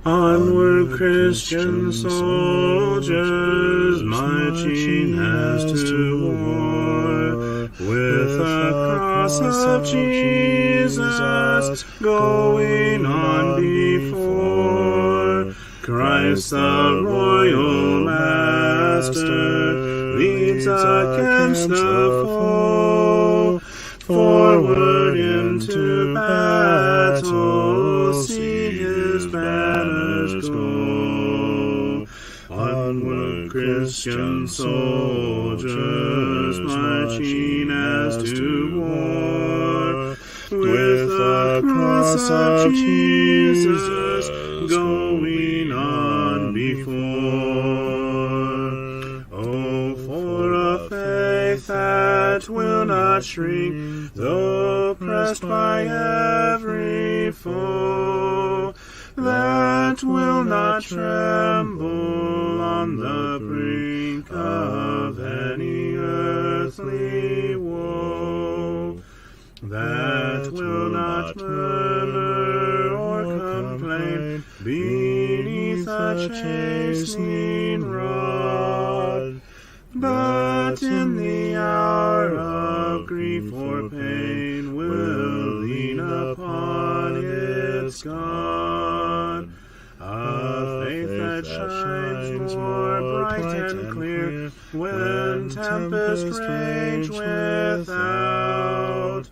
Onward, Christian soldiers, marching as to war, with the cross of Jesus going on before. Christ the royal master leads against the foe. Forward into battle, see his banners go. Onward, Christian soldiers, marching as to war, with the cross of Jesus going on before. Oh, for a faith that will not shrink, though pressed by every foe, that will not tremble on the brink of any earthly woe, that will not murmur or complain beneath a chastening rod, but in the hour of grief or pain will lean upon its God. A faith that shines more bright and clear when tempests rage without,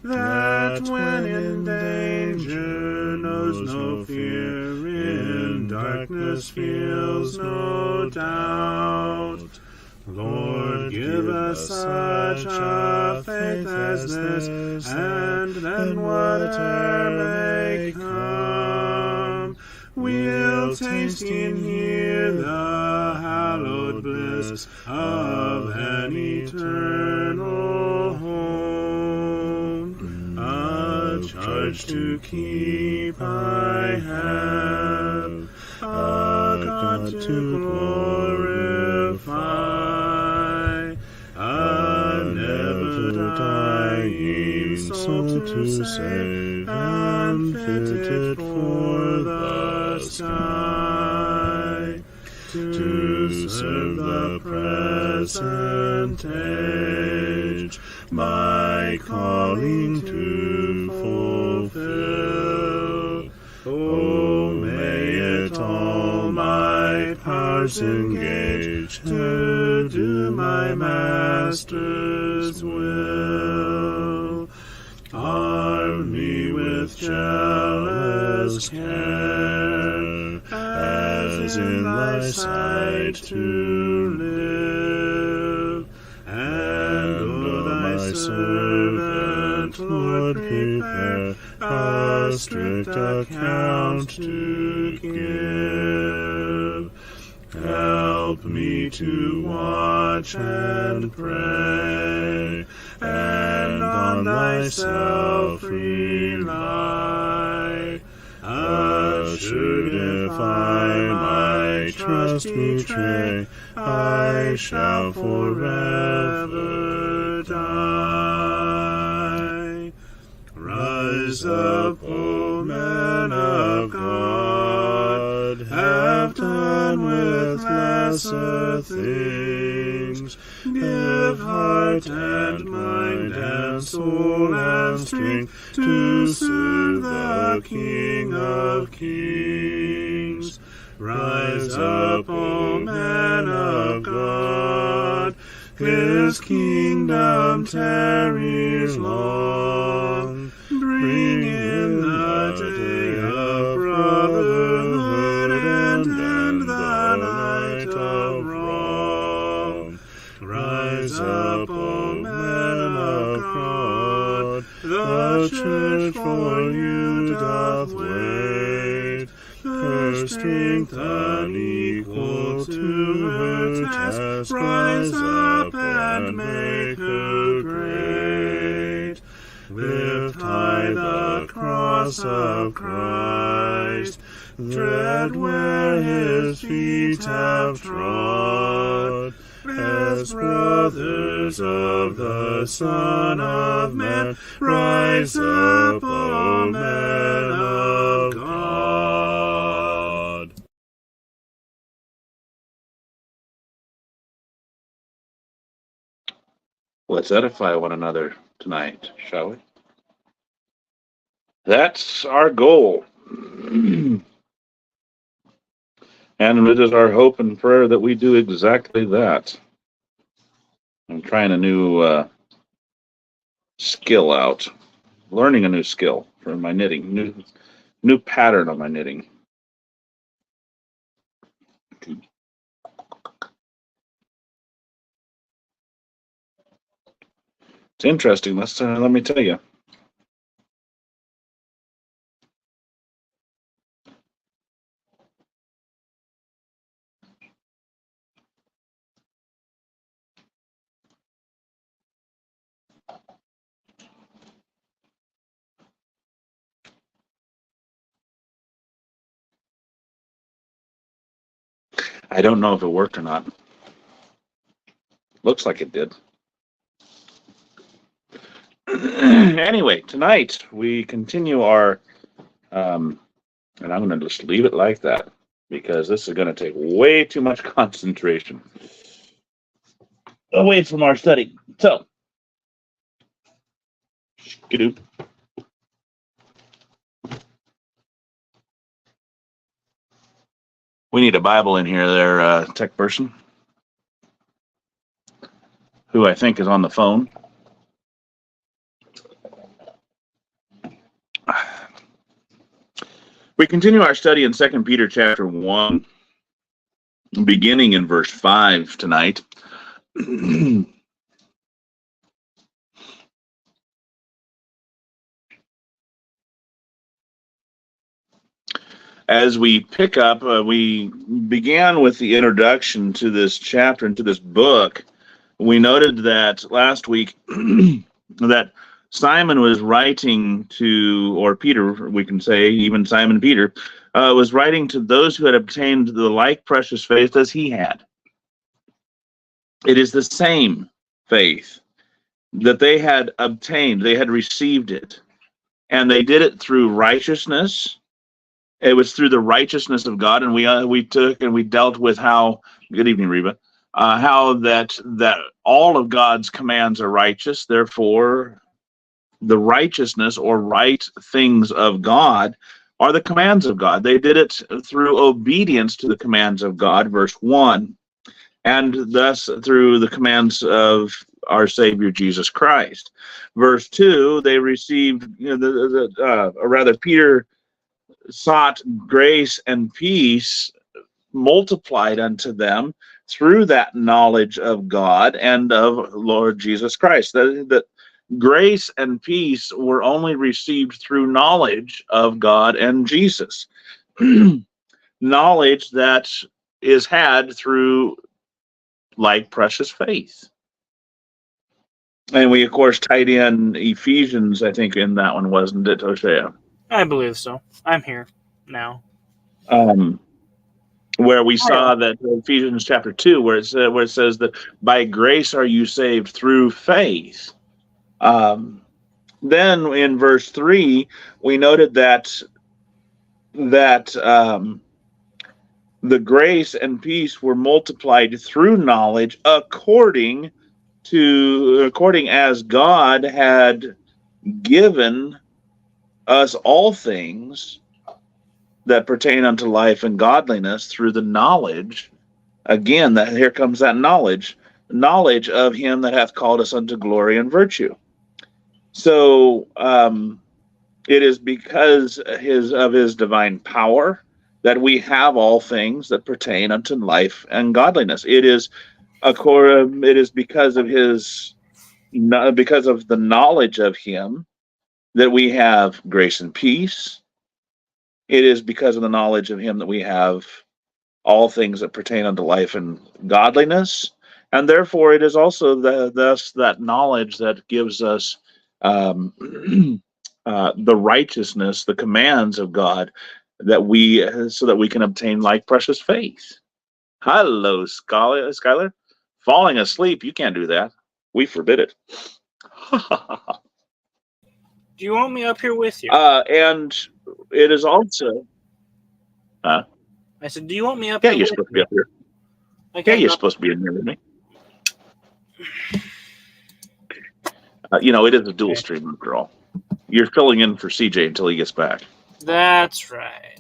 that when in danger knows no fear, in darkness feels no doubt. Lord, give us such a faith as this, and then whatever may come, we'll taste and hear the hallowed bliss of an eternal home. A charge to keep I have, a God to glorify, a never-dying soul to save, and fitted for the sky, to serve the present age, my calling to fulfill. Oh, may it all my powers engage to do my Master's will. Arm me with jealous care, as in thy sight to live, and O thy servant, Lord, prepare a strict account to give. Help me to watch and pray, and on thyself rely. Assured if I my trust betray, I shall forever die. Rise up, O men of God, have done with lesser things. Give heart and mind and soul and strength to serve the King of Kings. Rise up, O men of God, his kingdom tarries long. Bring in the day of brotherhood and end the night of wrong. Rise up, O men of God, the church for you doth wait. Her strength unequal to her task, rise up and make her great. Lift high the cross of Christ, tread where his feet have trod. As brothers of the Son of Man, rise up, O men of God. Let's edify one another tonight, shall we? That's our goal. And it is our hope and prayer that we do exactly that. I'm trying a new skill out, learning a new skill for my knitting, new pattern on my knitting. It's interesting. Let me tell you. I don't know if it worked or not. Looks like it did. Anyway, tonight we continue our, and I'm going to just leave it like that because this is going to take way too much concentration away from our study. So, skidoo. We need a Bible in here there, tech person, who I think is on the phone. We continue our study in 2 Peter chapter 1, beginning in verse 5 tonight. As we pick up, we began with the introduction to this chapter and to this book. We noted that last week that Simon was writing to, or Peter, we can say, even Simon Peter, was writing to those who had obtained the like precious faith as he had. It is the same faith that they had obtained, they had received it, and they did it through righteousness. It was through the righteousness of God, and we took and we dealt with how. Good evening, Reba. How that all of God's commands are righteous. Therefore, the righteousness or right things of God are the commands of God. They did it through obedience to the commands of God, verse 1, and thus through the commands of our Savior Jesus Christ. Verse 2, they received, Peter sought grace and peace multiplied unto them through that knowledge of God and of Lord Jesus Christ. That grace and peace were only received through knowledge of God and Jesus. Knowledge that is had through like precious faith. And we, of course, tied in Ephesians, I think, in that one, wasn't it, Hosea? I believe so. I'm here now. Where we saw that Ephesians chapter 2, where it says that by grace are you saved through faith. Then in verse 3, we noted that the grace and peace were multiplied through knowledge according as God had given us all things that pertain unto life and godliness through the knowledge. Again, that here comes that knowledge of him that hath called us unto glory and virtue. So it is because of his divine power that we have all things that pertain unto life and godliness. It is because of the knowledge of him that we have grace and peace. It is because of the knowledge of him that we have all things that pertain unto life and godliness. And therefore, it is also thus that knowledge that gives us the righteousness, the commands of God, so that we can obtain like precious faith. Hello, Skylar. Falling asleep, you can't do that. We forbid it. Do you want me up here with you? And it is also. I said, do you want me up here? here? Yeah, you're supposed to be up here. Yeah, you're supposed to be in here with me. It is a dual stream after all. You're filling in for CJ until he gets back. That's right.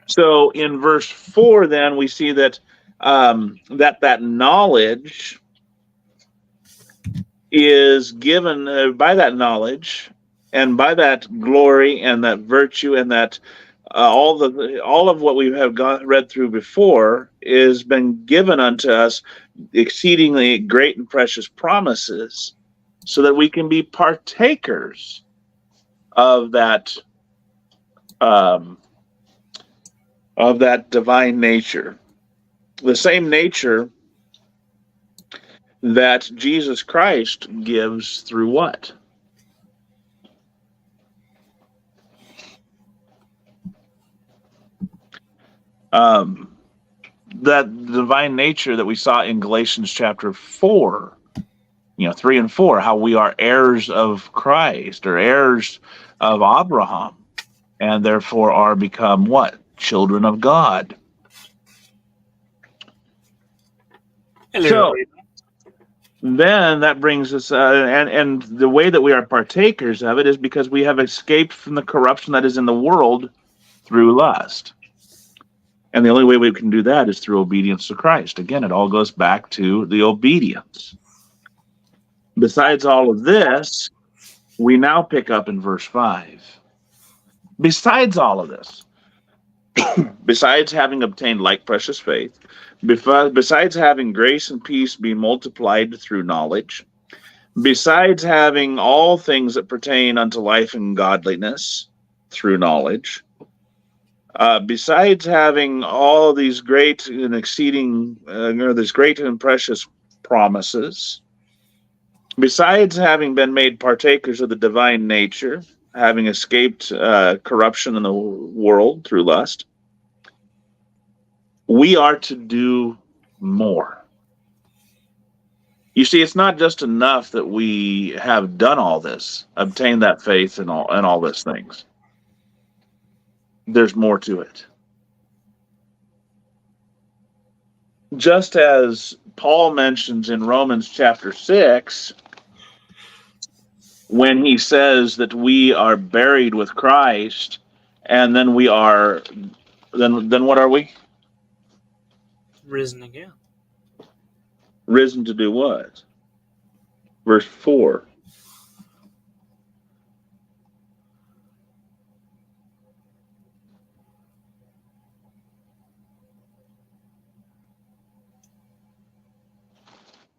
So in verse 4, then we see that that knowledge is given by that knowledge and by that glory and that virtue and that all of what we have read through before is been given unto us exceedingly great and precious promises, so that we can be partakers of that divine nature, the same nature that Jesus Christ gives through what? That divine nature that we saw in Galatians chapter 4, 3 and 4, how we are heirs of Christ or heirs of Abraham, and therefore are become what? Children of God. Hello. So then that brings us, and the way that we are partakers of it is because we have escaped from the corruption that is in the world through lust. And the only way we can do that is through obedience to Christ. Again, it all goes back to the obedience. Besides all of this, we now pick up in verse 5. Besides all of this, besides having obtained like precious faith, besides having grace and peace be multiplied through knowledge, besides having all things that pertain unto life and godliness through knowledge, besides having all these great and exceeding, these great and precious promises, besides having been made partakers of the divine nature, having escaped corruption in the world through lust, we are to do more. You see, it's not just enough that we have done all this, obtained that faith and all these things. There's more to it. Just as Paul mentions in Romans chapter 6, when he says that we are buried with Christ, and then we are, then what are we? Risen again. Risen to do what? Verse 4.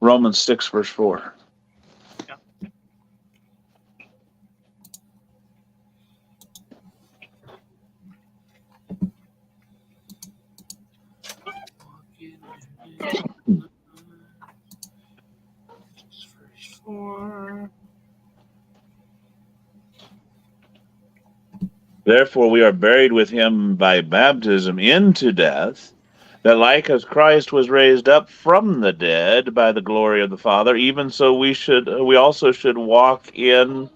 Romans 6, verse 4. Therefore we are buried with him by baptism into death, that like as Christ was raised up from the dead by the glory of the Father, even so we also should walk in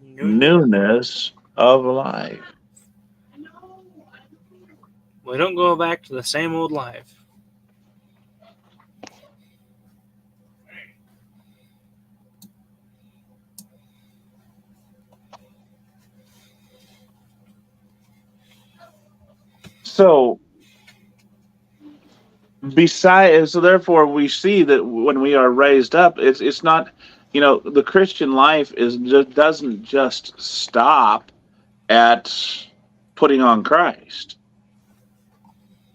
newness of life. We don't go back to the same old life. So therefore we see that when we are raised up, it's not, the Christian life doesn't just stop at putting on Christ.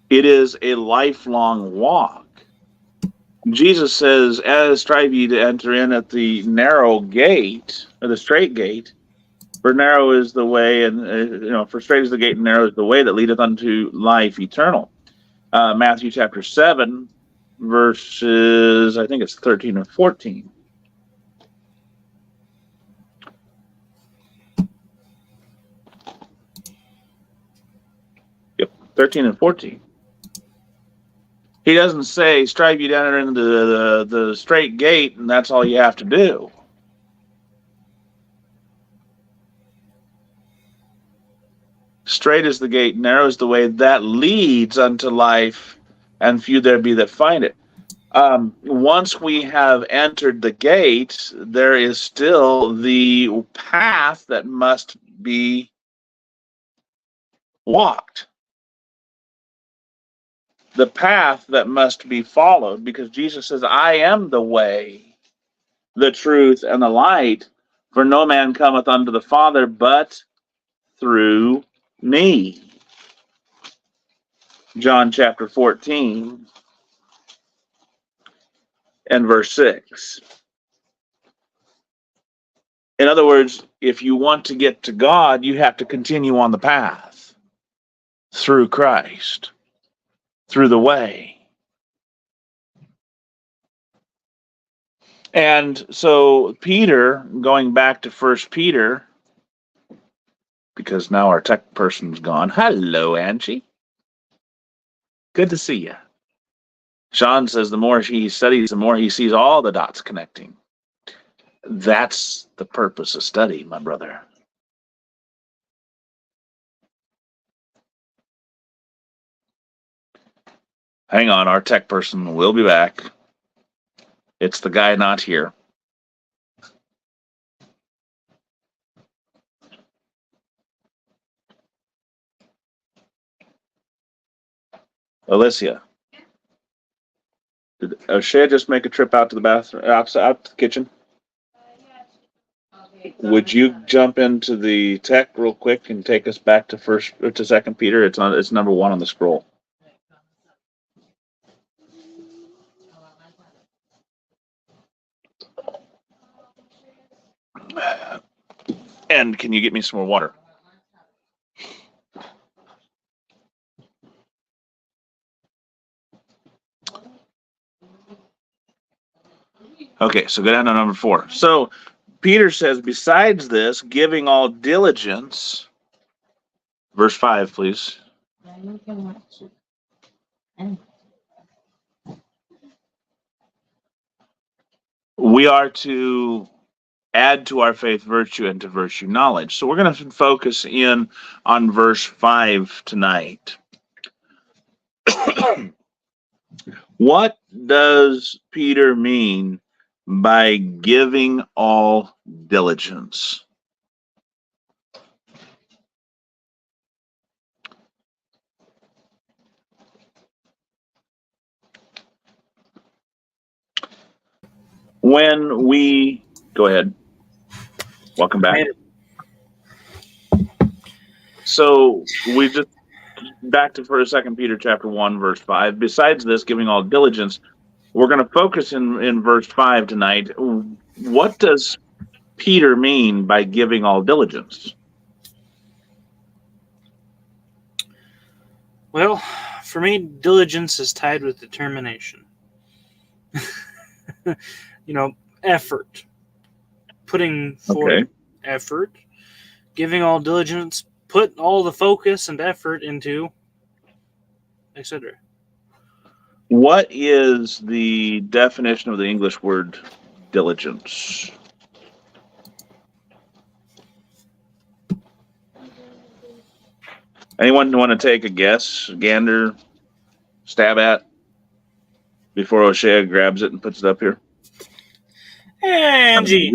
It is a lifelong walk. Jesus says, "As strive ye to enter in at the narrow gate, or the straight gate, for narrow is the way, and for straight is the gate, and narrow is the way that leadeth unto life eternal." Matthew chapter 7, verses, I think it's 13 or 14. Yep, 13 and 14. He doesn't say, strive you to enter into the straight gate, and that's all you have to do. Straight is the gate, narrow is the way that leads unto life, and few there be that find it. Once we have entered the gate, there is still the path that must be walked, the path that must be followed, because Jesus says, I am the way, the truth, and the light, for no man cometh unto the Father but through me. John chapter 14 and verse 6. In other words, if you want to get to God, you have to continue on the path through Christ, through the way. And so Peter, going back to 1 Peter, because now our tech person's gone. Hello, Angie. Good to see you. Sean says the more he studies, the more he sees all the dots connecting. That's the purpose of study, my brother. Hang on, our tech person will be back. It's the guy not here. Alicia, did O'Shea just make a trip out to the bathroom, out to the kitchen? Would you jump into the tech real quick and take us back to 2 Peter? It's number 1 on the scroll. And can you get me some more water? Okay, so go down to number 4. So Peter says, besides this, giving all diligence, verse 5, please. We are to add to our faith virtue, and to virtue knowledge. So we're going to focus in on verse 5 tonight. What does Peter mean by giving all diligence? When we go ahead, welcome back. So we just back to 2 Peter chapter 1 verse 5. Besides this, giving all diligence, we're going to focus in verse 5 tonight. What does Peter mean by giving all diligence? Well, for me, diligence is tied with determination. Effort. Putting forth effort. Giving all diligence, put all the focus and effort into, etc. What is the definition of the English word diligence? Anyone want to take a guess, gander, stab at, before O'Shea grabs it and puts it up here? Angie,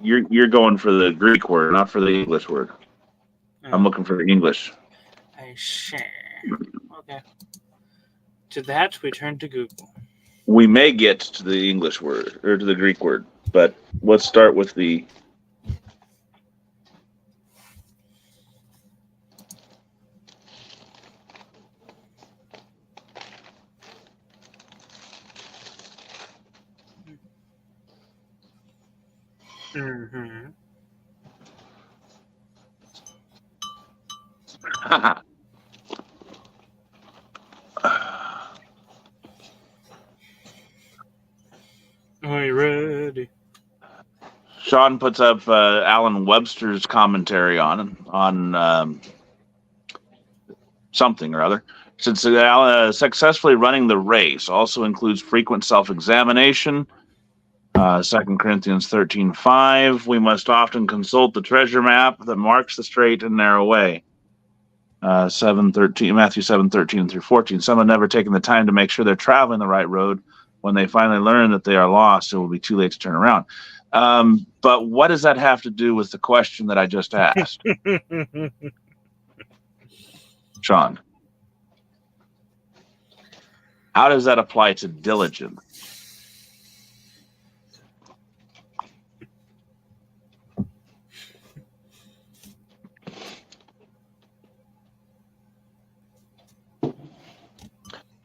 you're going for the Greek word, not for the English word. I'm looking for the English. Okay. To that, we turn to Google. We may get to the English word, or to the Greek word, but let's start with the... Mm-hmm. Are you ready? Sean puts up Alan Webster's commentary on something or other. Since successfully running the race also includes frequent self-examination. 2 Corinthians 13:5. We must often consult the treasure map that marks the straight and narrow way. 7:13. Matthew 7:13 through 14. Some have never taken the time to make sure they're traveling the right road, When they finally learn that they are lost, it will be too late to turn around. But what does that have to do with the question that I just asked, Sean? How does that apply to diligence?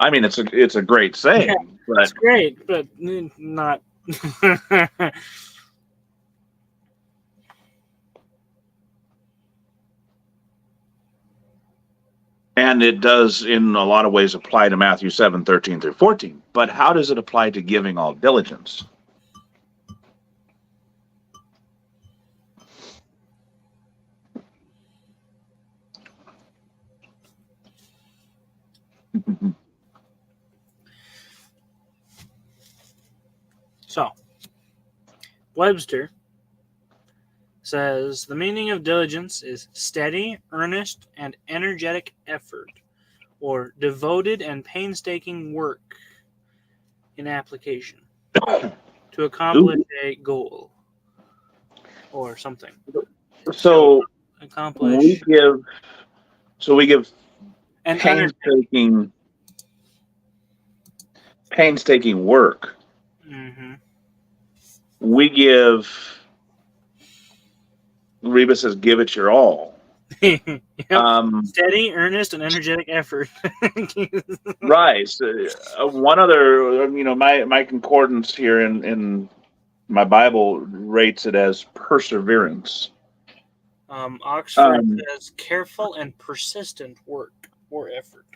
I mean, it's a great saying, but It's great, but not. and it does in a lot of ways apply to Matthew 7:13 through 14. But how does it apply to giving all diligence? So, Webster says the meaning of diligence is steady, earnest, and energetic effort, or devoted and painstaking work in application to accomplish a goal or something. So Accomplish we give and painstaking work. Mm-hmm. We give. Reba says, "Give it your all." Yep. Steady, earnest, and energetic effort. Right. So, one other, my concordance here in my Bible rates it as perseverance. Oxford says careful and persistent work or effort.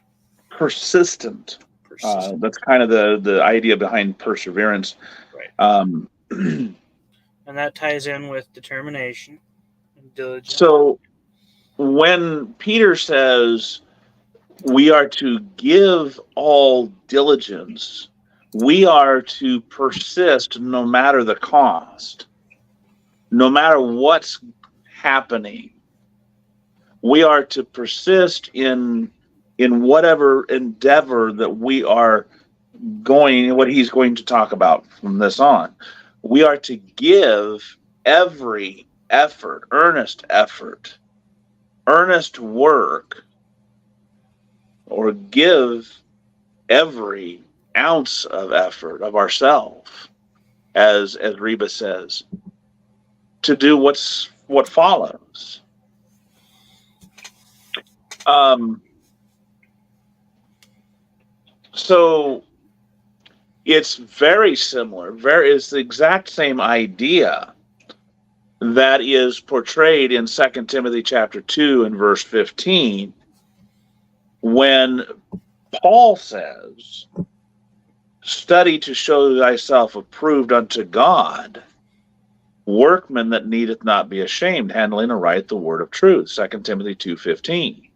Persistent. That's kind of the idea behind perseverance. Right. And that ties in with determination and diligence. So when Peter says we are to give all diligence, we are to persist no matter the cost, no matter what's happening. We are to persist in whatever endeavor that we are going, what he's going to talk about from this on. We are to give every effort, earnest work, or give every ounce of effort of ourselves, as Reba says, to do what follows. So it's very similar. It's the exact same idea that is portrayed in 2 Timothy chapter 2 and verse 15, when Paul says, "Study to show thyself approved unto God, workman that needeth not be ashamed, handling aright the word of truth." 2 Timothy 2:15.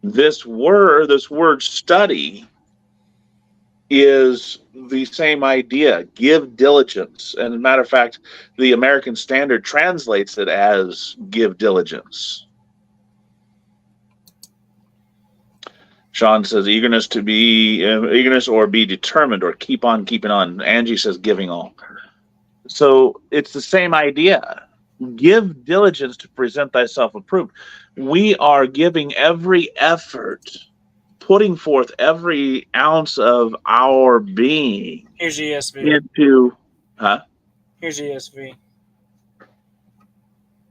This word study is the same idea. Give diligence. And as a matter of fact, the American Standard translates it as give diligence. Sean says eagerness or be determined or keep on keeping on. Angie says giving all. So it's the same idea. Give diligence to present thyself approved. We are giving every effort, putting forth every ounce of our being. Here's ESV. Here's ESV.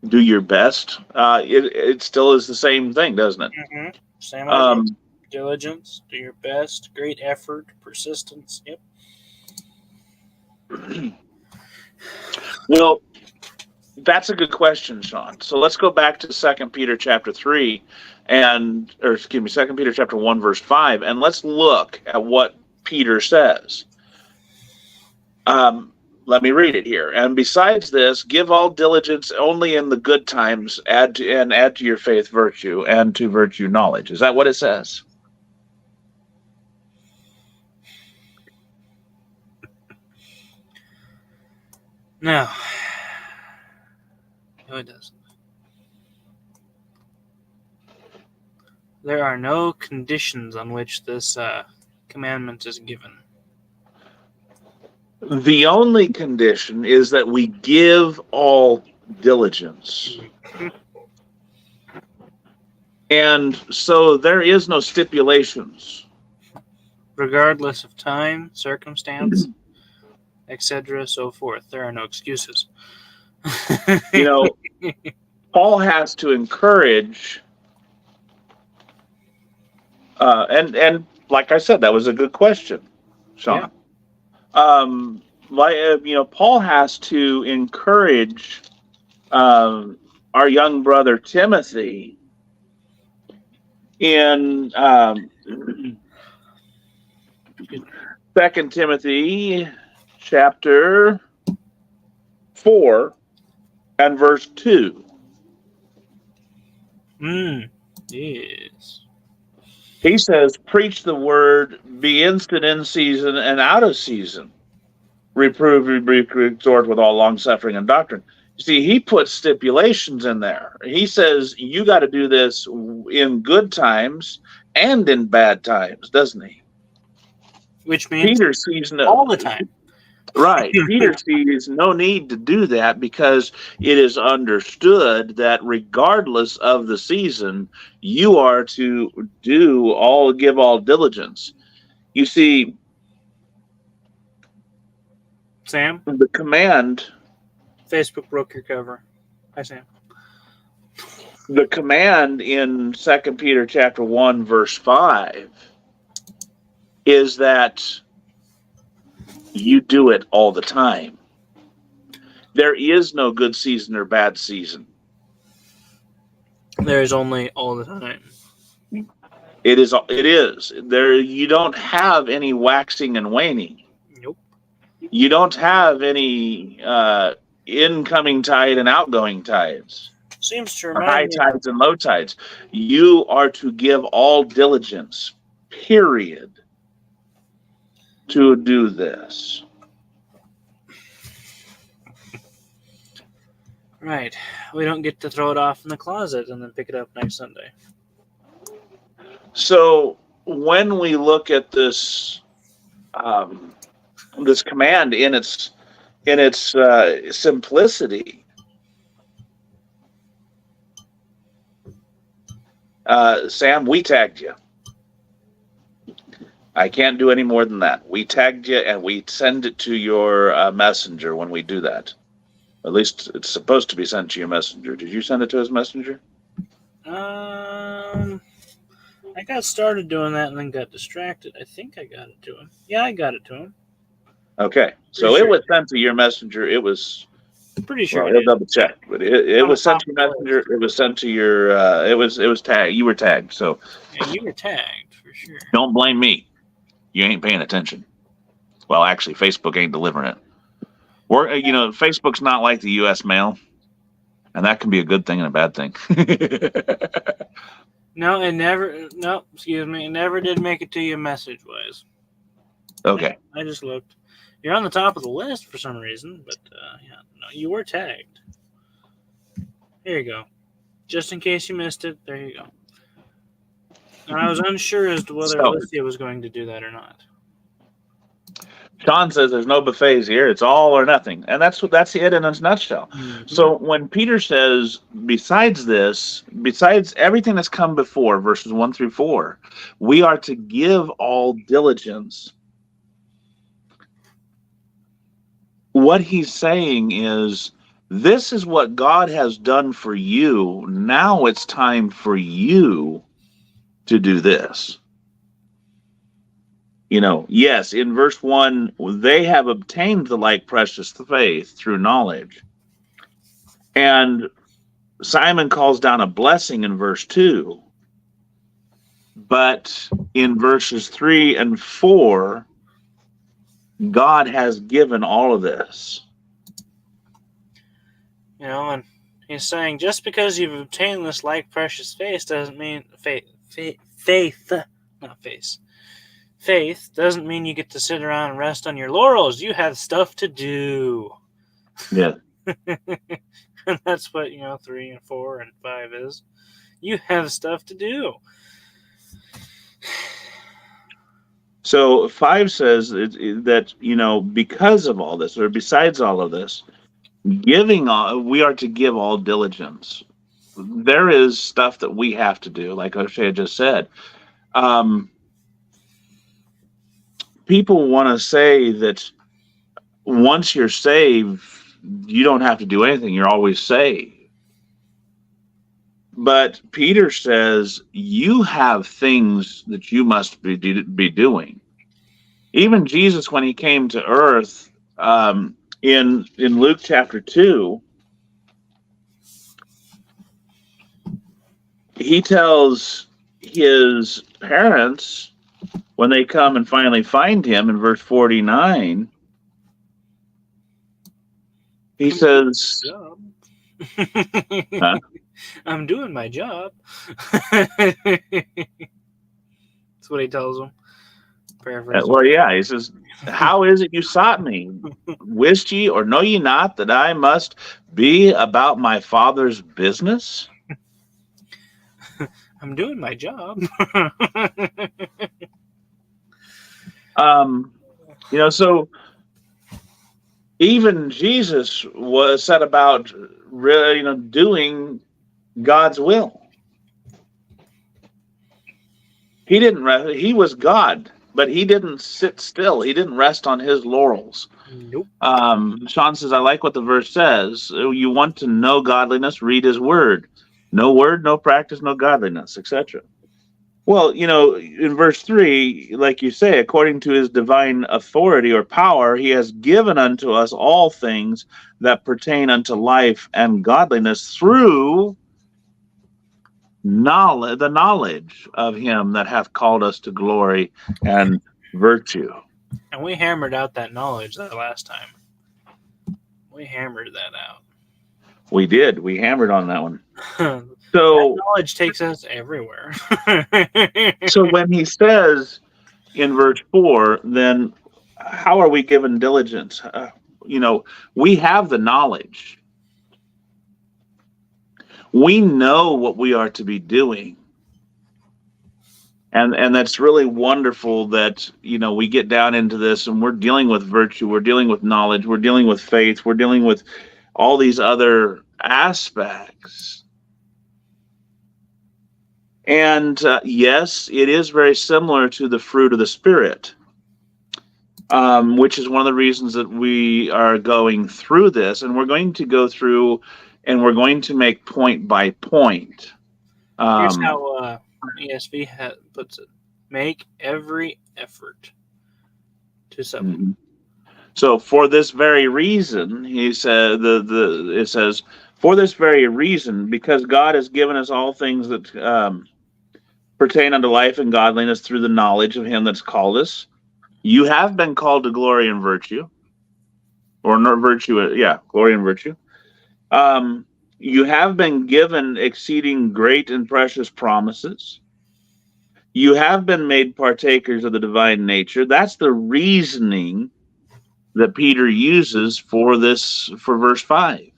Do your best. It still is the same thing, doesn't it? Mm-hmm. Same idea. Diligence, do your best, great effort, persistence. Yep. Well, that's a good question, Sean. So let's go back to 2 Peter chapter 3 2 Peter chapter 1 verse 5, and let's look at what Peter says. Let me read it here. "And besides this, give all diligence only in the good times, add to your faith virtue, and to virtue knowledge." Is that what it says? No. No, it doesn't. There are no conditions on which this commandment is given. The only condition is that we give all diligence. And so there is no stipulations. Regardless of time, circumstance, etc., so forth. There are no excuses. You know, Paul has to encourage, and like I said, that was a good question, Sean. Paul has to encourage our young brother Timothy in 2 Timothy chapter 4 and verse 2. Yes. He says, preach the word, be instant in season and out of season. Reprove, rebuke, exhort with all long suffering and doctrine. You see, he puts stipulations in there. He says you got to do this in good times and in bad times, doesn't he? Which means Peter sees all the time. Right. Peter sees no need to do that because it is understood that regardless of the season, you are to give all diligence. You see, Sam, the command, Facebook broke your cover. Hi, Sam. the command in 2 Peter chapter 1 verse 5 is that you do it all the time. There is no good season or bad season. There is only all the time. It is there. You don't have any waxing and waning. Nope. You don't have any incoming tide and outgoing tides. Seems to High remind me. tides and low tides. You are to give all diligence, period, to do this. Right. We don't get to throw it off in the closet and then pick it up next Sunday. So when we look at this this command in its simplicity, Sam, we tagged you. I can't do any more than that. We tagged you and we send it to your messenger when we do that. At least it's supposed to be sent to your messenger. Did you send it to his messenger? I got started doing that and then got distracted. I think I got it to him. Yeah, I got it to him. Okay, so it was sent to your messenger. It was pretty sure. Well, he'll double check, but it was sent to your messenger. It was sent to your. It was tagged. You were tagged, so. Yeah, you were tagged for sure. Don't blame me. You ain't paying attention. Well, actually, Facebook ain't delivering it. Or Facebook's not like the U.S. mail, and that can be a good thing and a bad thing. No, it never. No, excuse me. It never did make it to you message-wise. Okay. I just looked. You're on the top of the list for some reason, but you were tagged. Here you go. Just in case you missed it, there you go. And I was unsure as to whether Alicia was going to do that or not. Sean says there's no buffets here. It's all or nothing. And that's it in a nutshell. Mm-hmm. So when Peter says, besides everything that's come before, verses 1 through 4, we are to give all diligence. What he's saying is, this is what God has done for you. Now it's time for you to do this. Yes, in verse 1, they have obtained the like precious faith through knowledge. And Simon calls down a blessing in verse 2. But in verses 3 and 4, God has given all of this. and he's saying just because you've obtained this like precious faith doesn't mean Faith doesn't mean you get to sit around and rest on your laurels. You have stuff to do. Yeah. And that's what, 3 and 4 and 5 is. You have stuff to do. So 5 says that, because of all this, or besides all of this, we are to give all diligence. There is stuff that we have to do, like O'Shea just said. People want to say that once you're saved, you don't have to do anything. You're always saved. But Peter says you have things that you must be doing. Even Jesus, when he came to earth, in Luke chapter 2, he tells his parents, when they come and finally find him in verse 49, he says, huh? I'm doing my job. That's what he tells them. Paraphrase. Well, yeah, he says, how is it you sought me? Wist ye or know ye not that I must be about my Father's business? I'm doing my job. So even Jesus was set about really, doing God's will. He didn't rest. He was God, but he didn't sit still. He didn't rest on his laurels. Nope. Sean says, I like what the verse says. You want to know godliness, read his word. No word, no practice, no godliness, etc. Well, in verse 3, like you say, according to his divine authority or power, he has given unto us all things that pertain unto life and godliness through the knowledge of him that hath called us to glory and virtue. And we hammered out that knowledge that last time. We hammered that out. We did. We hammered on that one. So that knowledge takes us everywhere. So when he says in verse 4, then how are we given diligence? We have the knowledge. We know what we are to be doing. And that's really wonderful that, we get down into this and we're dealing with virtue, we're dealing with knowledge, we're dealing with faith, we're dealing with all these other aspects. And yes, it is very similar to the fruit of the Spirit, which is one of the reasons that we are going through this. And we're going to go through and we're going to make point by point. Here's how ESV puts it. Make every effort to supplement. Mm-hmm. So for this very reason, he said, it says, for this very reason, because God has given us all things that pertain unto life and godliness through the knowledge of him that's called us. You have been called to glory and virtue. Or not virtue, glory and virtue. You have been given exceeding great and precious promises. You have been made partakers of the divine nature. That's the reasoning that Peter uses for verse 5.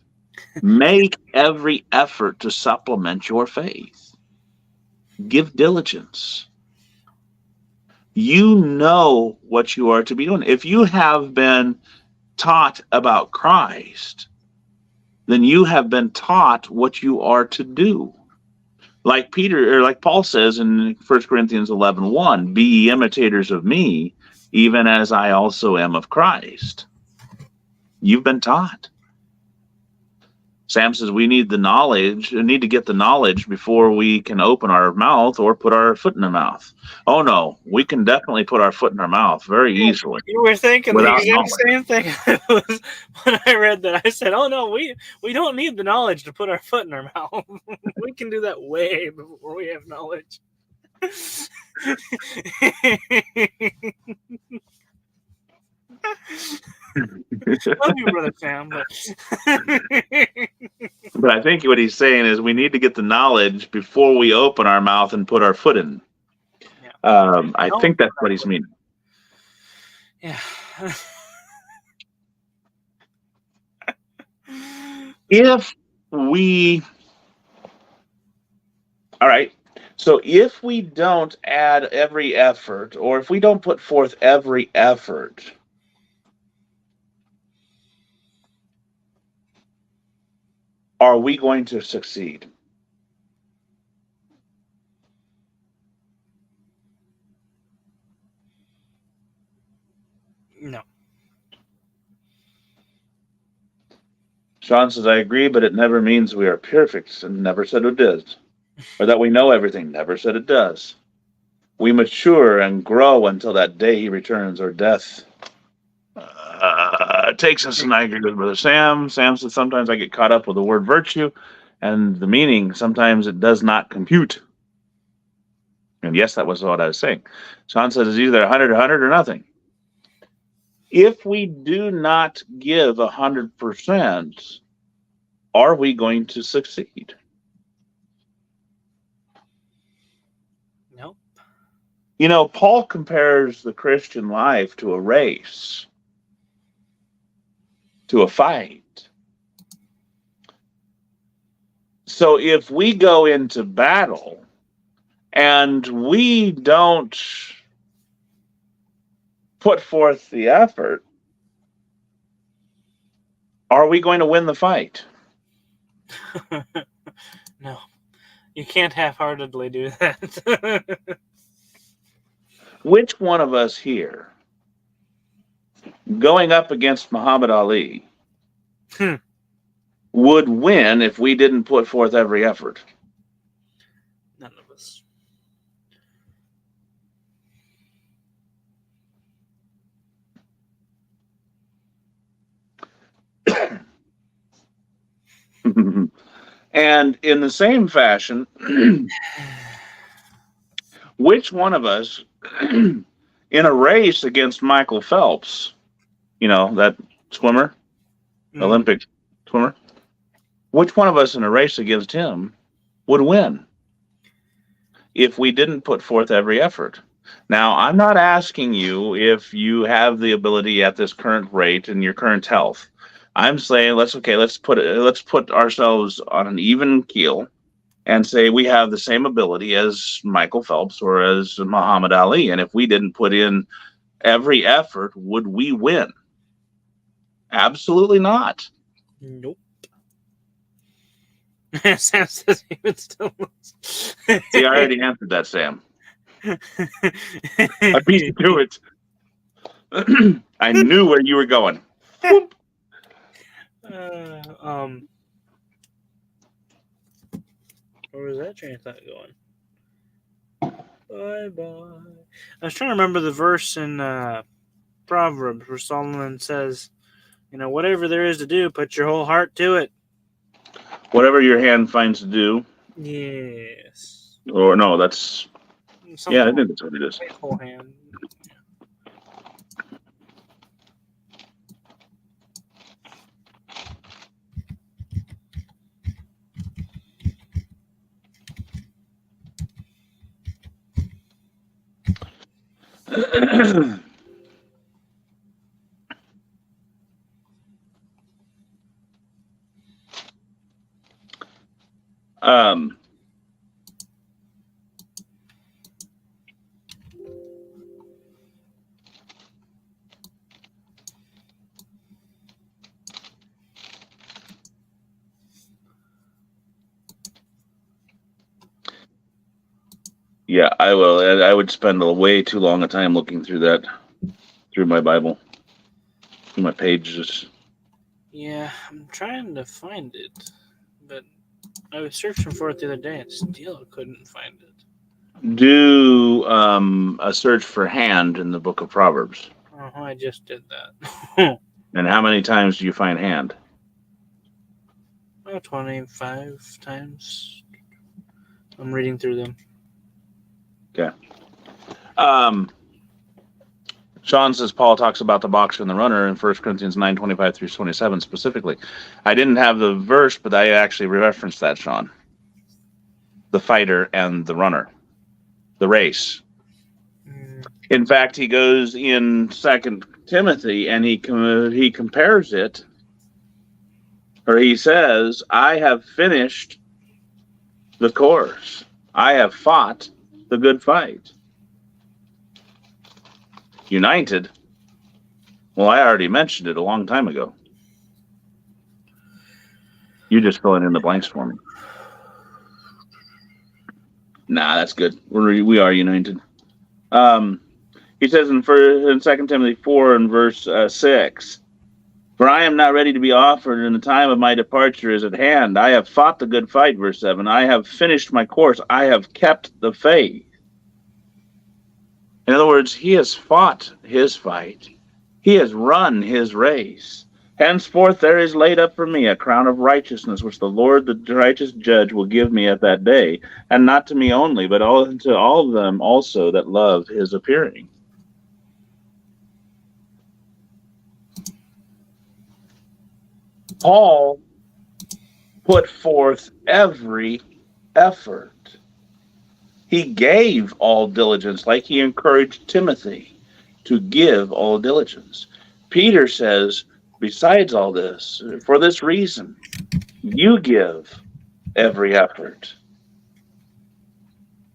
Make every effort to supplement your faith. Give diligence. You know what you are to be doing. If you have been taught about Christ, then you have been taught what you are to do. Like Paul says in 1 Corinthians 11:1, be ye imitators of me, even as I also am of Christ. You've been taught. Sam says we need to get the knowledge before we can open our mouth or put our foot in the mouth. Oh no, we can definitely put our foot in our mouth very easily. You were thinking the exact same thing when I read that. I said, oh no, we don't need the knowledge to put our foot in our mouth. We can do that way before we have knowledge. Love you, Brother Sam. But I think what he's saying is we need to get the knowledge before we open our mouth and put our foot in. Yeah. I think that's what he's meaning. Yeah. All right. So if we don't add every effort, or if we don't put forth every effort, are we going to succeed? No. Sean says, I agree, but it never means we are perfect, and never said it is. Or that we know everything, never said it does. We mature and grow until that day he returns, or death takes us. And I agree with Brother Sam. Sam says, sometimes I get caught up with the word virtue and the meaning. Sometimes it does not compute. And yes, that was what I was saying. Sean says, it's either 100 or nothing. If we do not give 100%, are we going to succeed? Nope. You know, Paul compares the Christian life to a race, to a fight. So if we go into battle and we don't put forth the effort, are we going to win the fight? No. You can't half-heartedly do that. Which one of us here, going up against Muhammad Ali, would win if we didn't put forth every effort? None of us. And in the same fashion, which one of us, in a race against Michael Phelps, you know, that swimmer, Olympic swimmer, which one of us in a race against him would win if we didn't put forth every effort? Now, I'm not asking you if you have the ability at this current rate and your current health. I'm saying let's put ourselves on an even keel and say we have the same ability as Michael Phelps or as Muhammad Ali, and if we didn't put in every effort, would we win? Absolutely not. Nope. Sam says he would still lose. See, I already answered that, Sam. I beat you to it. I knew where you were going. Where was that train of thought going? Bye-bye. I was trying to remember the verse in Proverbs where Solomon says, you know, whatever there is to do, put your whole heart to it. Whatever your hand finds to do. Yes. Or no, that's... Something yeah, I think that's what it is. Whole hand. Yeah, I will. I would spend a way too long a time looking through that, through my Bible, through my pages. Yeah, I'm trying to find it, but I was searching for it the other day and still couldn't find it. Do a search for hand in the book of Proverbs. I just did that. And how many times do you find hand? 25 times. I'm reading through them. Okay. Sean says Paul talks about the boxer and the runner in 1 Corinthians 9:25 through 27 specifically. I didn't have the verse, but I actually referenced that, Sean. The fighter and the runner. The race. In fact, he goes in 2 Timothy and he compares it, or he says, I have finished the course. I have fought the good fight. United. Well, I already mentioned it a long time ago. You just filling in the blanks for me. Nah, that's good. We are united. He says in 2 Timothy 4 and verse 6, for I am not ready to be offered, and the time of my departure is at hand. I have fought the good fight, verse 7. I have finished my course. I have kept the faith. In other words, he has fought his fight. He has run his race. Henceforth there is laid up for me a crown of righteousness, which the Lord, the righteous judge, will give me at that day, and not to me only, but to all of them also that love his appearing. Paul put forth every effort. He gave all diligence, like he encouraged Timothy to give all diligence. Peter says, besides all this, for this reason, you give every effort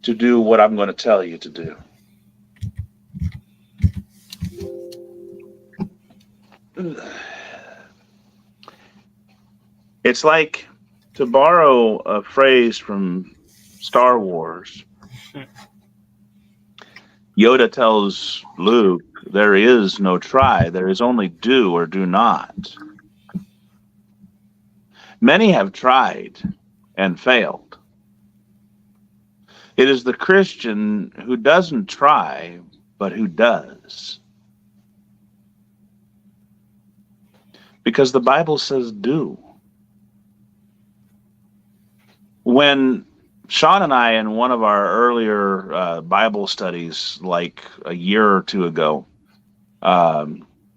to do what I'm going to tell you to do. It's like, to borrow a phrase from Star Wars, Yoda tells Luke, there is no try, there is only do or do not. Many have tried and failed. It is the Christian who doesn't try, but who does. Because the Bible says do. When Sean and I, in one of our earlier Bible studies, like a year or two ago,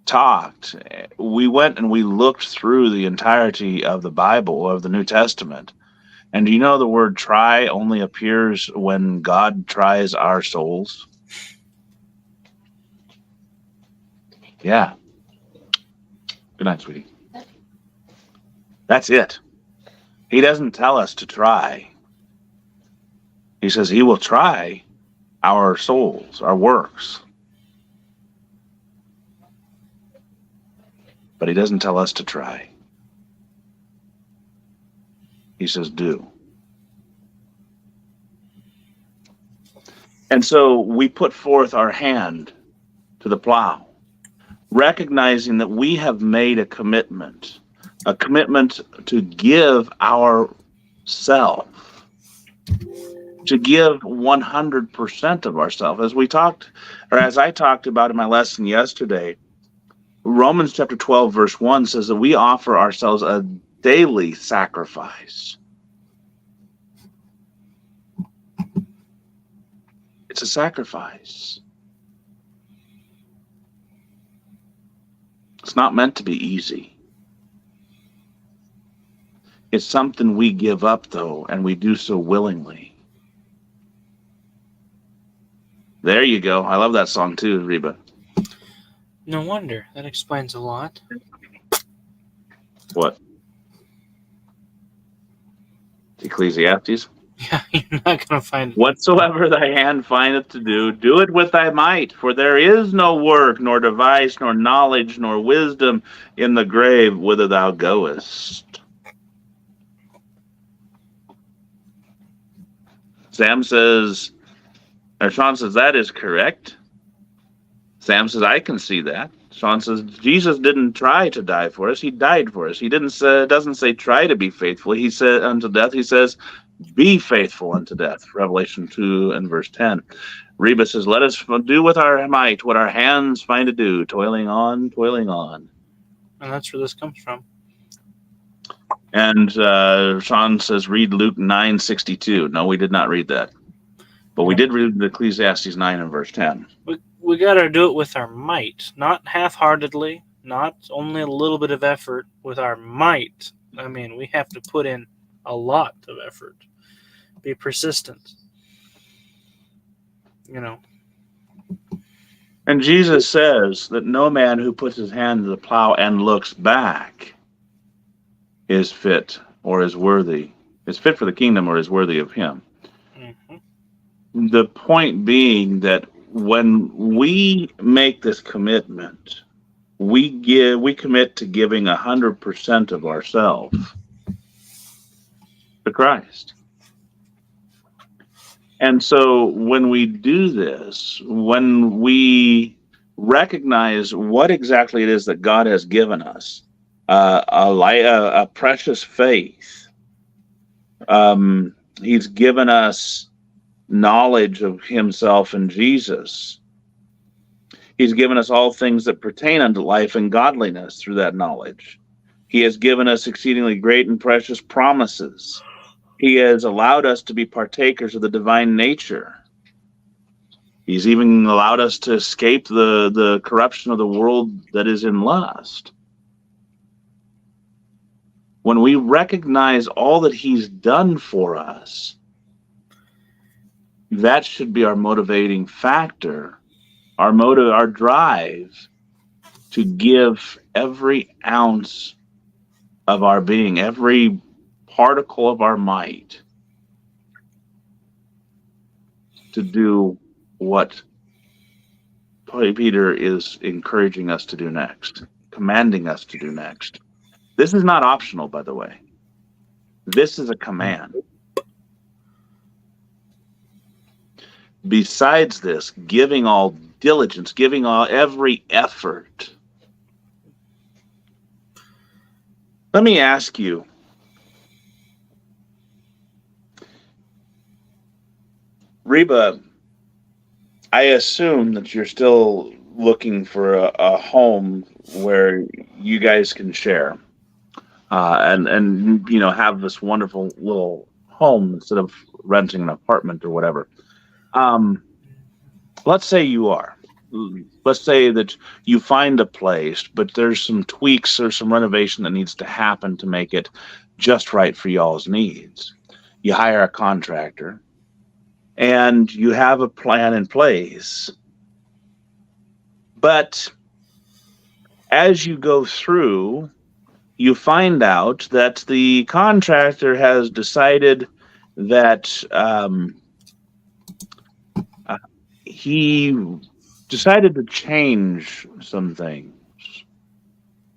talked, we went and we looked through the entirety of the Bible, of the New Testament. And do you know the word try only appears when God tries our souls? Yeah. Good night, sweetie. That's it. He doesn't tell us to try. He says he will try our souls, our works. But he doesn't tell us to try. He says do. And so we put forth our hand to the plow, recognizing that we have made a commitment to give ourself, to give 100% of ourselves. As we talked, or as I talked about in my lesson yesterday, Romans chapter 12, verse 1 says that we offer ourselves a daily sacrifice. It's a sacrifice. It's not meant to be easy. It's something we give up, though, and we do so willingly. There you go. I love that song too, Reba. No wonder. That explains a lot. What? Ecclesiastes? Yeah, you're not going to find it. Whatsoever thy hand findeth to do, do it with thy might, for there is no work, nor device, nor knowledge, nor wisdom in the grave whither thou goest. Sean says, that is correct. Sam says, I can see that. Sean says, Jesus didn't try to die for us. He died for us. He doesn't say try to be faithful. He said unto death. He says, be faithful unto death. Revelation 2 and verse 10. Reba says, let us do with our might what our hands find to do, toiling on, toiling on. And that's where this comes from. And Sean says, read Luke 9:62. No, we did not read that. But we did read Ecclesiastes 9 and verse 10. We got to do it with our might, not half-heartedly, not only a little bit of effort, with our might. I mean, we have to put in a lot of effort. Be persistent. You know. And Jesus says that no man who puts his hand to the plow and looks back is fit or is worthy, is fit for the kingdom or is worthy of him. Mm-hmm. the point being that when we make this commitment, we commit to giving 100% of ourselves to Christ. And so when we do this, when we recognize what exactly it is that God has given us, a precious faith, He's given us knowledge of Himself and Jesus. He's given us all things that pertain unto life and godliness through that knowledge. He has given us exceedingly great and precious promises. He has allowed us to be partakers of the divine nature. He's even allowed us to escape the corruption of the world that is in lust. When we recognize all that He's done for us, that should be our motivating factor, our drive to give every ounce of our being, every particle of our might, to do what Peter is encouraging us to do next, commanding us to do next. This is not optional, by the way. This is a command. Besides this, giving all diligence, giving all every effort. Let me ask you, Reba, I assume that you're still looking for a home where you guys can share, and have this wonderful little home instead of renting an apartment or whatever. Let's say you are. Let's say that you find a place, but there's some tweaks or some renovation that needs to happen to make it just right for y'all's needs. You hire a contractor, and you have a plan in place. But as you go through, you find out that the contractor has decided that he decided to change some things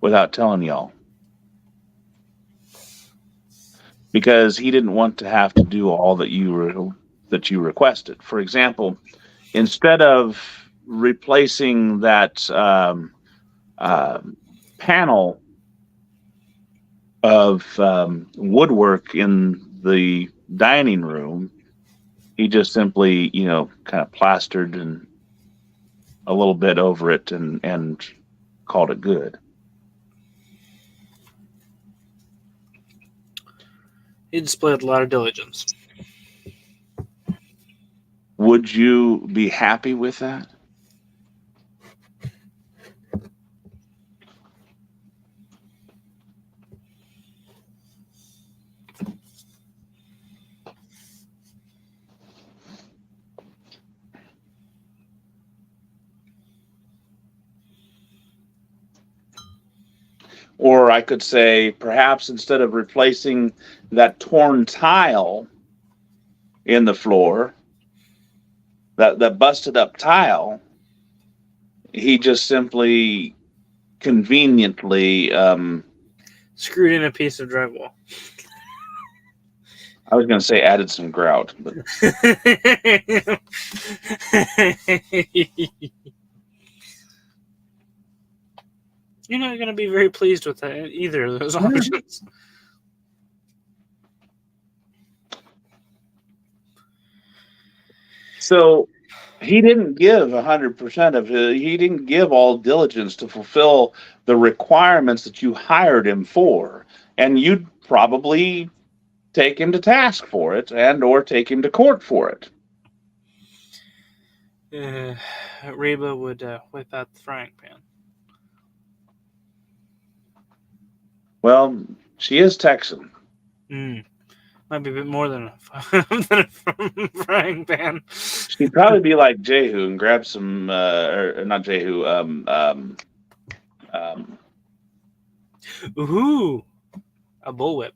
without telling y'all, because he didn't want to have to do all that you requested. For example, instead of replacing that panel of woodwork in the dining room, he just simply, kind of plastered and a little bit over it and called it good. He displayed a lot of diligence. Would you be happy with that? Or I could say, perhaps instead of replacing that torn tile in the floor, that busted up tile, he just simply conveniently screwed in a piece of drywall. I was going to say added some grout, but you're not going to be very pleased with that, either of those options. So he didn't give 100% of his, he didn't give all diligence to fulfill the requirements that you hired him for. And you'd probably take him to task for it and or take him to court for it. Reba would whip out the frying pan. Well, she is Texan. Might be a bit more than a frying pan. She'd probably be like Jehu and grab some, or not Jehu, Ooh, a bullwhip.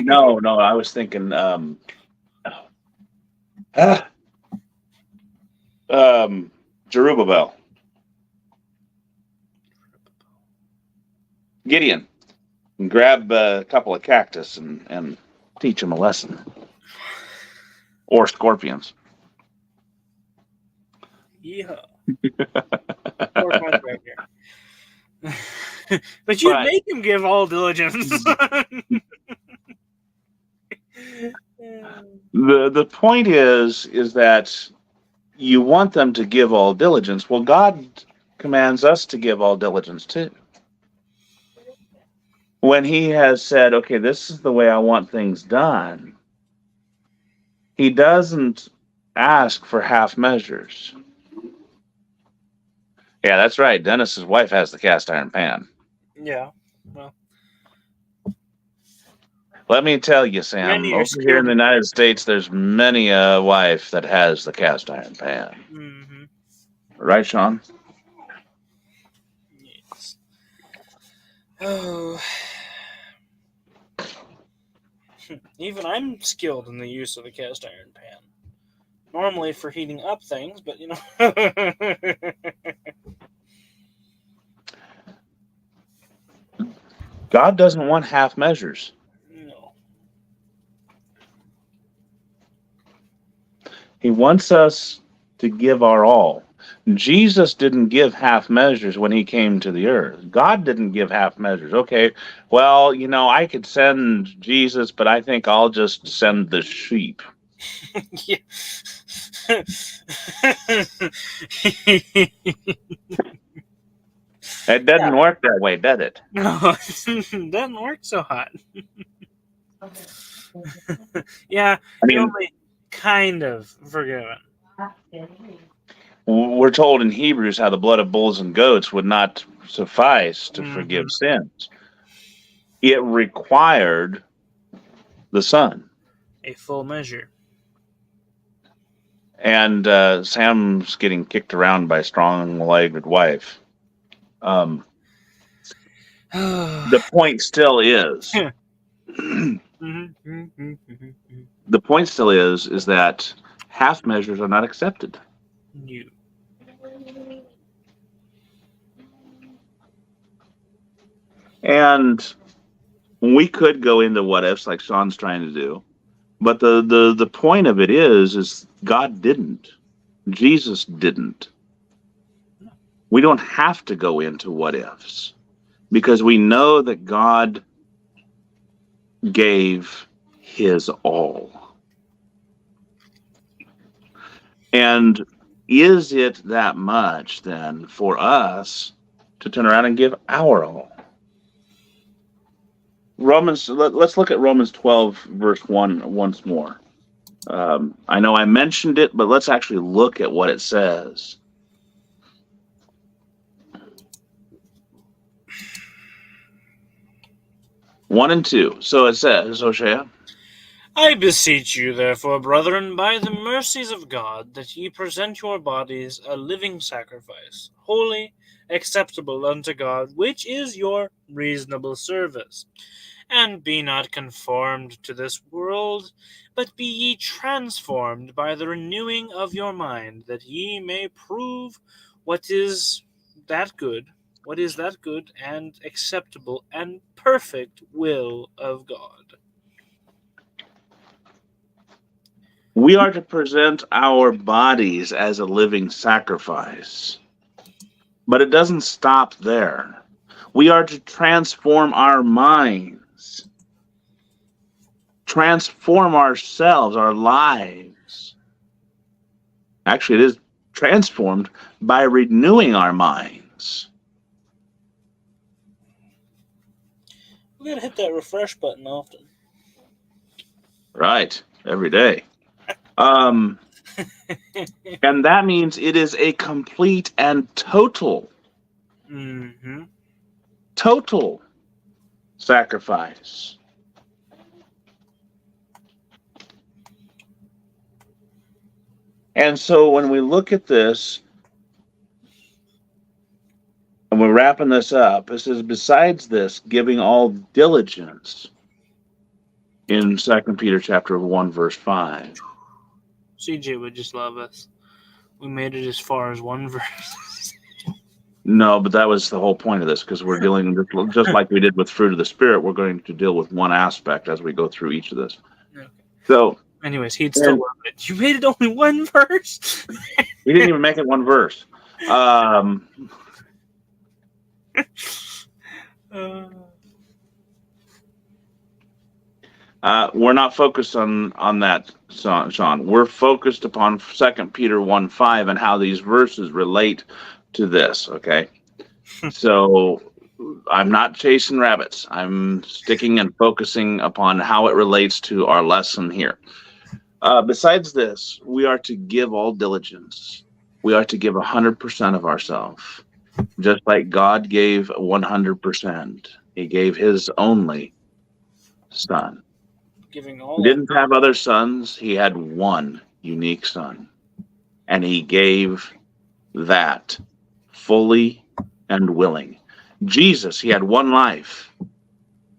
No, I was thinking, Jerubbaal. Gideon. Grab a couple of cactus and teach him a lesson. Or scorpions. Yeah. Right here. But you'd make him give all diligence. The point is that you want them to give all diligence. Well, God commands us to give all diligence too. When he has said, okay, this is the way I want things done, he doesn't ask for half measures. Yeah, that's right. Dennis's wife has the cast iron pan. Yeah. Well, let me tell you, Sam, over here in the United States, there's many a wife that has the cast iron pan. Mm-hmm. Right, Sean? Yes. Oh. Even I'm skilled in the use of a cast iron pan. Normally for heating up things, but you know. God doesn't want half measures. No. He wants us to give our all. Jesus didn't give half measures when he came to the earth. God didn't give half measures. Okay, well, you know, I could send Jesus, but I think I'll just send the sheep. Yeah. It doesn't work that way, does it? No, it doesn't work so hot. Yeah, I mean, only kind of forgiven. We're told in Hebrews how the blood of bulls and goats would not suffice to forgive sins. It required the Son. A full measure. And Sam's getting kicked around by a strong-legged wife. The point still is... the point still is that half measures are not accepted. You. And we could go into what ifs like Sean's trying to do, but the point of it is God didn't. Jesus didn't. We don't have to go into what ifs because we know that God gave his all. And is it that much then for us to turn around and give our all? Let's look at Romans 12, verse 1 once more. I know I mentioned it, but let's actually look at what it says. 1 and 2. So it says, Oshea, I beseech you, therefore, brethren, by the mercies of God, that ye present your bodies a living sacrifice, holy, acceptable unto God, which is your reasonable service. And be not conformed to this world, but be ye transformed by the renewing of your mind, that ye may prove what is that good and acceptable and perfect will of God. We are to present our bodies as a living sacrifice. But it doesn't stop there. We are to transform our minds, transform ourselves, our lives. Actually, it is transformed by renewing our minds. We gotta hit that refresh button often. Right, every day. And that means it is a complete and total sacrifice. And so when we look at this, and we're wrapping this up, it says, besides this, giving all diligence in 2 Peter chapter 1, verse 5. CJ would just love us. We made it as far as one verse. No, but that was the whole point of this, because we're dealing with, just like we did with fruit of the Spirit, we're going to deal with one aspect as we go through each of this. Okay. So, anyways, he'd still love it. You made it only one verse? we didn't even make it one verse. We're not focused on that, Sean. We're focused upon 2 Peter 1:5 and how these verses relate to this, okay? So I'm not chasing rabbits. I'm sticking and focusing upon how it relates to our lesson here. Besides this, we are to give all diligence. We are to give 100% of ourselves, just like God gave 100%. He gave his only son. Giving all. He didn't have other sons. He had one unique son. And he gave that fully and willing. Jesus, he had one life.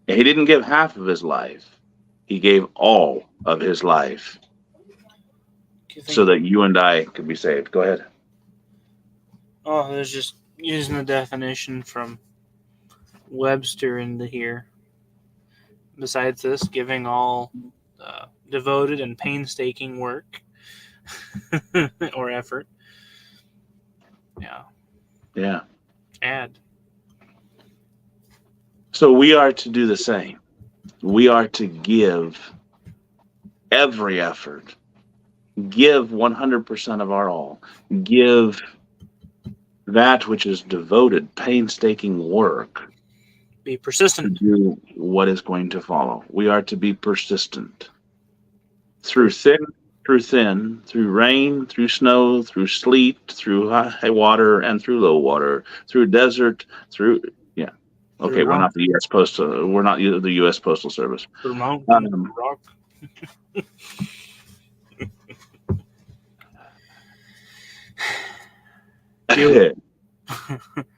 He didn't give half of his life. He gave all of his life so that you and I could be saved. Go ahead. Oh, there's just using the definition from Webster into here. Besides this, giving all devoted and painstaking work or effort. Yeah. Yeah. Add. So we are to do the same. We are to give every effort. Give 100% of our all. Give that which is devoted, painstaking work. Be persistent. To do what is going to follow. We are to be persistent. Through thick, through thin, through rain, through snow, through sleet, through high water, and through low water, through desert, through, yeah. Okay, through we're not the U.S. Postal. We're not the U.S. Postal Service. Through mountain, rock.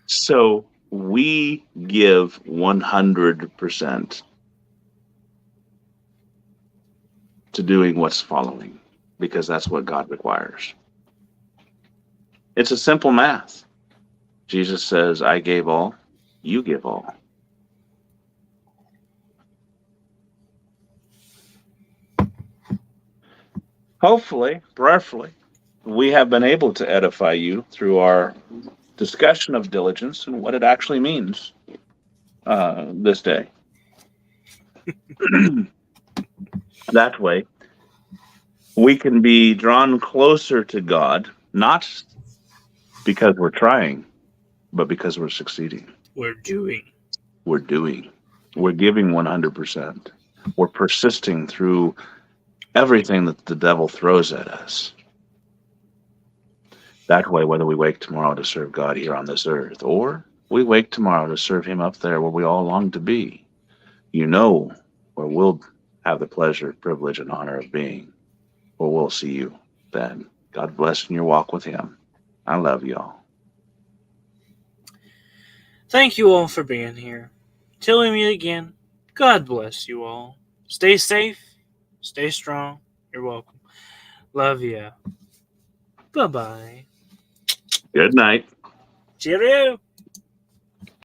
So we give 100% to doing what's following, because that's what God requires. It's a simple math. Jesus says, I gave all, you give all. Hopefully, prayerfully, we have been able to edify you through our discussion of diligence and what it actually means this day. That way, we can be drawn closer to God, not because we're trying, but because we're succeeding. We're doing. We're giving 100%. We're persisting through everything that the devil throws at us. That way, whether we wake tomorrow to serve God here on this earth, or we wake tomorrow to serve him up there where we all long to be, you know where we'll have the pleasure, privilege, and honor of being, where we'll see you then. God bless in your walk with him. I love y'all. Thank you all for being here. Till we meet again, God bless you all. Stay safe. Stay strong. You're welcome. Love ya. Bye-bye. Good night. Cheerio.